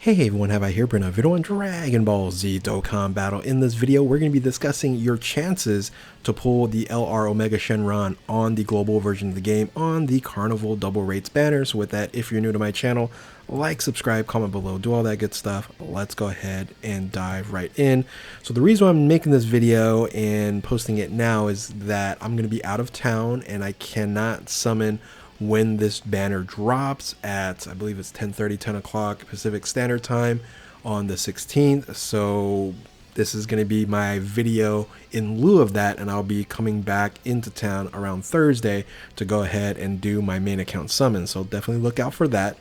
Hey everyone, have I here bring a video on Dragon Ball Z Dokkan Battle. In this video, we're going to be discussing your chances to pull the LR Omega Shenron on the global version of the game on the Carnival Double Rates banner. So with that, if you're new to my channel, like, subscribe, comment below, do all that good stuff. Let's go ahead and dive right in. So the reason why I'm making this video and posting it now is that I'm going to be out of town and I cannot summon when this banner drops at, I believe it's 10:30, 10 o'clock Pacific Standard Time on the 16th. So this is going to be my video in lieu of that, and I'll be coming back into town around Thursday to go ahead and do my main account summon. So definitely look out for that.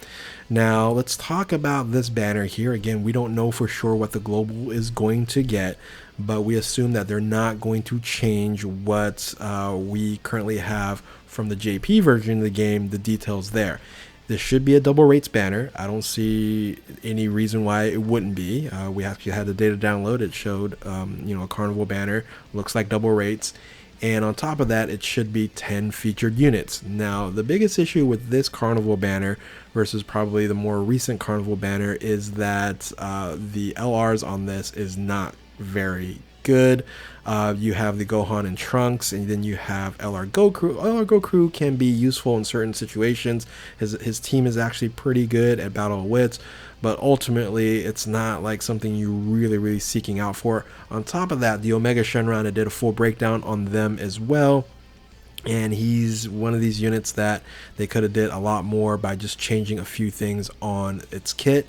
Now let's talk about this banner here. Again, we don't know for sure what the global is going to get, but we assume that they're not going to change what we currently have from the JP version of the game, the details there. This should be a double rates banner. I don't see any reason why it wouldn't be. We actually had the data download. It showed, a Carnival banner, looks like double rates. And on top of that, it should be 10 featured units. Now, the biggest issue with this Carnival banner versus probably the more recent Carnival banner is that the LRs on this is not very good. You have the Gohan and Trunks, and then you have LR Goku. LR Goku can be useful in certain situations. His team is actually pretty good at Battle of Wits, but ultimately it's not like something you're really seeking out for. On top of that, the Omega Shenron, I did a full breakdown on them as well. And he's one of these units that they could have did a lot more by just changing a few things on its kit.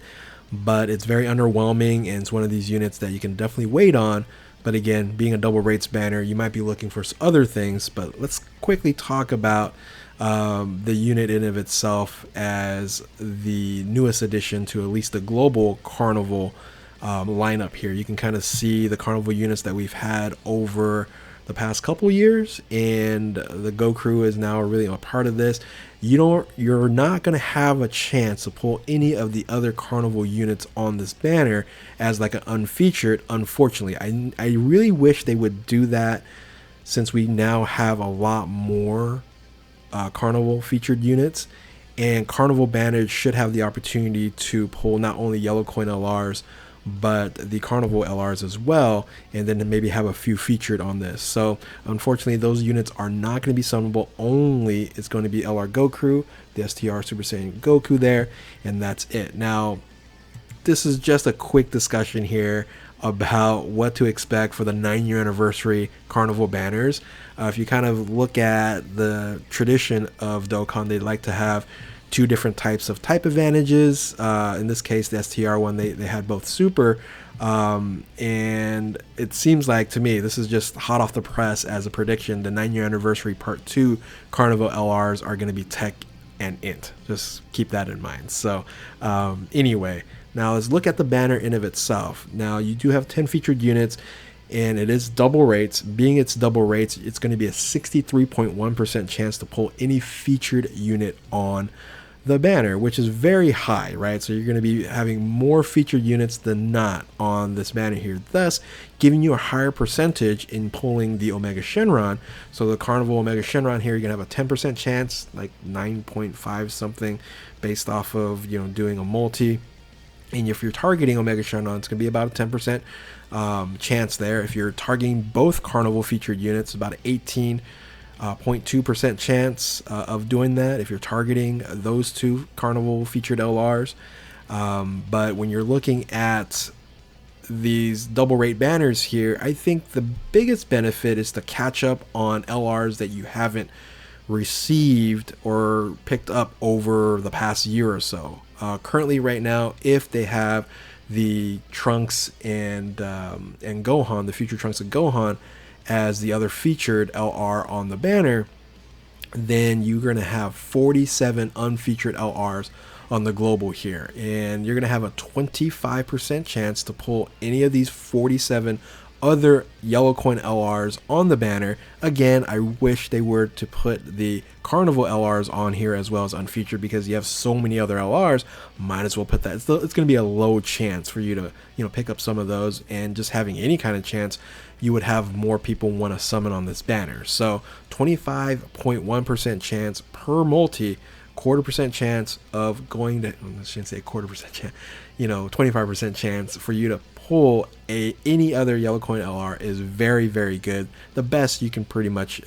But it's very underwhelming, and it's one of these units that you can definitely wait on. But again, being a double rates banner, you might be looking for other things. But let's quickly talk about the unit in of itself as the newest addition to at least the global Carnival lineup here. You can kind of see the Carnival units that we've had over the past couple years, and the Goku is now really a part of this. You're not going to have a chance to pull any of the other Carnival units on this banner as like an unfeatured, unfortunately. I really wish they would do that, since we now have a lot more Carnival featured units, and Carnival banners should have the opportunity to pull not only yellow coin LRs but the Carnival LRs as well, and then maybe have a few featured on this. So unfortunately, those units are not going to be summonable. Only it's going to be LR Goku, the STR Super Saiyan Goku there, and that's it. Now, this is just a quick discussion here about what to expect for the 9-year anniversary Carnival banners. If you kind of look at the tradition of Dokkan, they like to have two different types of type advantages. In this case, the STR one, they had both super, and it seems like, to me, this is just hot off the press as a prediction. The 9-year anniversary part 2 Carnival LRs are going to be tech and int. Just keep that in mind. So anyway, now let's look at the banner in of itself. Now, you do have 10 featured units, and it is double rates. Being it's double rates, it's going to be a 63.1% chance to pull any featured unit on the banner, which is very high, right? So you're going to be having more featured units than not on this banner here, thus giving you a higher percentage in pulling the Omega Shenron. So the Carnival Omega Shenron here, you're going to have a 10% chance, like 9.5 something, based off of doing a multi. And if you're targeting Omega Shenron, it's going to be about a 10% chance there. If you're targeting both Carnival featured units, about an 18.2% chance of doing that if you're targeting those two Carnival featured LRs. But when you're looking at these double rate banners here, I think the biggest benefit is to catch up on LRs that you haven't received or picked up over the past year or so. Currently right now, if they have the Trunks and Gohan, the future Trunks and Gohan, as the other featured LR on the banner, then you're going to have 47 unfeatured LRs on the global here, and you're going to have a 25% chance to pull any of these 47 other yellow coin LRs on the banner. Again, I wish they were to put the Carnival LRs on here as well as unfeatured, because you have so many other LRs. Might as well put that. It's going to be a low chance for you to pick up some of those, and just having any kind of chance, you would have more people want to summon on this banner. So 25.1% chance per multi 1/4% chance of going to, I shouldn't say 1/4% chance, 25% chance for you to pull any other yellow coin LR is very, very good. The best you can pretty much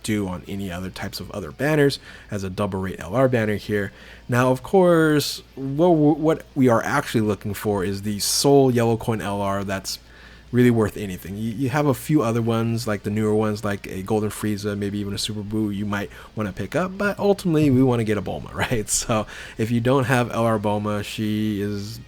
do on any other types of other banners as a double rate LR banner here. Now, of course, what we are actually looking for is the sole yellow coin LR that's really worth anything. You have a few other ones, like the newer ones, like a Golden Frieza, maybe even a Super Buu you might want to pick up, but ultimately we want to get a Bulma, right? So if you don't have LR Bulma, she is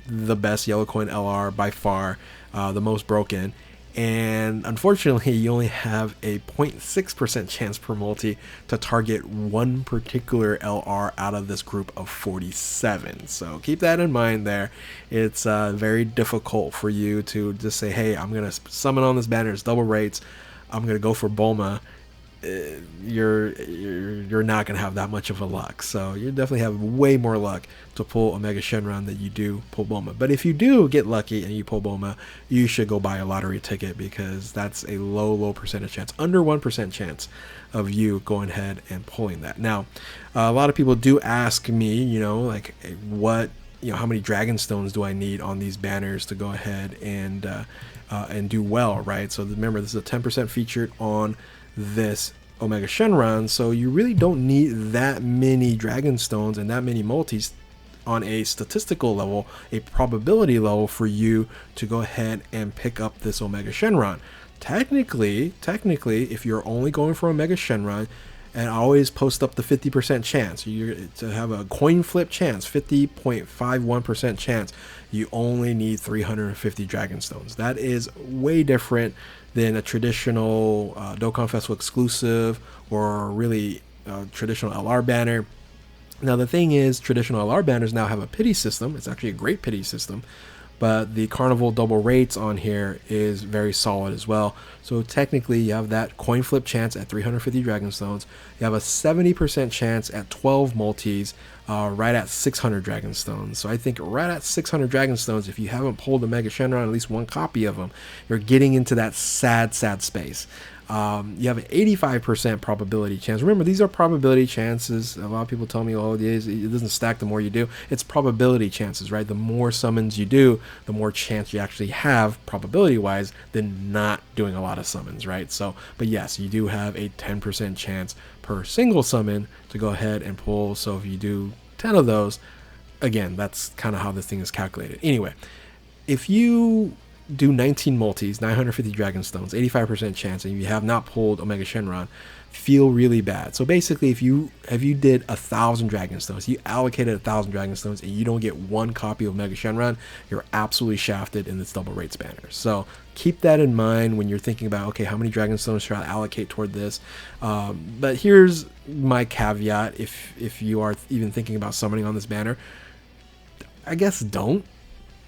the best yellow coin LR by far, the most broken, and unfortunately you only have a 0.6% chance per multi to target one particular LR out of this group of 47. So keep that in mind there. It's very difficult for you to just say, hey, I'm gonna summon on this banner, it's double rates, I'm gonna go for Bulma. You're not gonna have that much of a luck. So you definitely have way more luck to pull Omega Shenron than you do pull Bulma. But if you do get lucky and you pull Bulma, you should go buy a lottery ticket, because that's a low percentage chance, under 1% chance of you going ahead and pulling that. Now, a lot of people do ask me, like, what, how many Dragon Stones do I need on these banners to go ahead and do well, right? So remember, this is a 10% featured on this Omega Shenron, so you really don't need that many Dragon Stones and that many multis on a statistical level, a probability level, for you to go ahead and pick up this Omega Shenron. Technically, if you're only going for Omega Shenron, and I always post up the 50% chance, you're to have a coin flip chance, 50.51% chance, you only need 350 Dragon Stones. That is way different than a traditional Dokkan Festival exclusive or really traditional LR banner. Now the thing is, traditional LR banners now have a pity system. It's actually a great pity system, but the Carnival double rates on here is very solid as well. So technically you have that coin flip chance at 350 Dragon Stones. You have a 70% chance at 12 multis, right at 600 Dragon Stones. So I think right at 600 Dragon Stones, if you haven't pulled a Mega Shenron, at least one copy of them, you're getting into that sad space. You have an 85% probability chance. Remember, these are probability chances. A lot of people tell me, oh, it doesn't stack the more you do. It's probability chances, right? The more summons you do, the more chance you actually have probability wise than not doing a lot of summons, right? So, but yes, you do have a 10% chance per single summon to go ahead and pull. So if you do 10 of those, again, that's kind of how this thing is calculated. Anyway, if you do 19 multis, 950 Dragon Stones, 85% chance, and you have not pulled Omega Shenron, feel really bad. So basically, if you did 1,000 Dragon Stones, you allocated 1,000 Dragon Stones, and you don't get one copy of Omega Shenron, you're absolutely shafted in this double rates banner. So keep that in mind when you're thinking about, okay, how many Dragon Stones should I allocate toward this? But here's my caveat: if you are even thinking about summoning on this banner, I guess don't.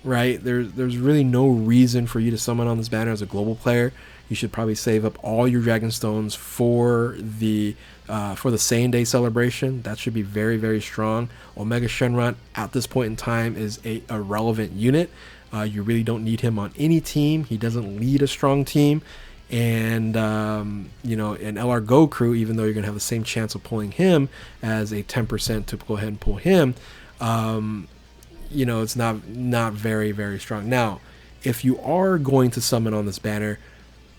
Right, there's really no reason for you to summon on this banner as a global player. You should probably save up all your Dragon Stones for the Saiyan Day celebration. That should be very, very strong. Omega Shenron at this point in time is a irrelevant unit. You really don't need him on any team. He doesn't lead a strong team. And an LR Go crew, even though you're gonna have the same chance of pulling him as a 10% to go ahead and pull him, it's not very, very strong. Now, if you are going to summon on this banner,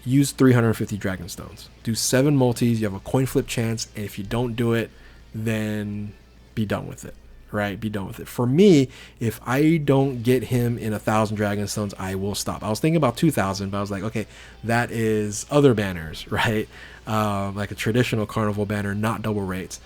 use 350 Dragon Stones. Do 7 multis, you have a coin flip chance, and if you don't do it, then be done with it, right? Be done with it. For me, if I don't get him in 1,000 Dragon Stones, I will stop. I was thinking about 2,000, but I was like, okay, that is other banners, right? Like a traditional Carnival banner, not double rates.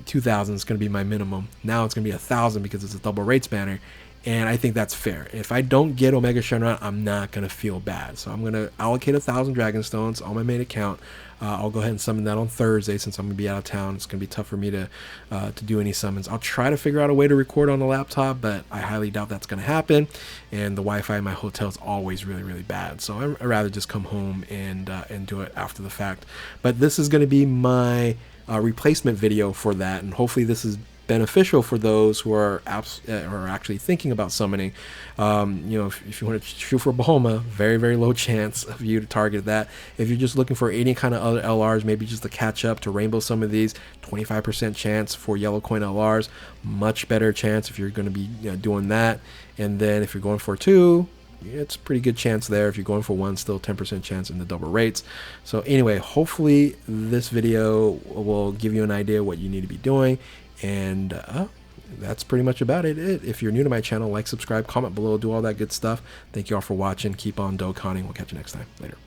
2,000 is going to be my minimum. Now it's going to be 1,000 because it's a double rates banner, and I think that's fair. If I don't get Omega Shenron, I'm not going to feel bad. So I'm going to allocate 1,000 Dragon Stones on my main account. I'll go ahead and summon that on Thursday since I'm going to be out of town. It's going to be tough for me to do any summons. I'll try to figure out a way to record on the laptop, but I highly doubt that's going to happen. And the Wi-Fi in my hotel is always really, really bad. So I'd rather just come home and do it after the fact. But this is going to be my replacement video for that, and hopefully this is beneficial for those who are actually thinking about summoning. You know, if you want to shoot for Bulma, very low chance of you to target that. If you're just looking for any kind of other LRs, maybe just to catch up to rainbow some of these, 25% chance for yellow coin LRs, much better chance if you're going to be doing that. And then if you're going for 2, it's a pretty good chance there. If you're going for 1, still 10% chance in the double rates. So anyway, hopefully this video will give you an idea what you need to be doing. And that's pretty much about it. If you're new to my channel, like, subscribe, comment below, do all that good stuff. Thank you all for watching. Keep on Dokkaning. We'll catch you next time. Later.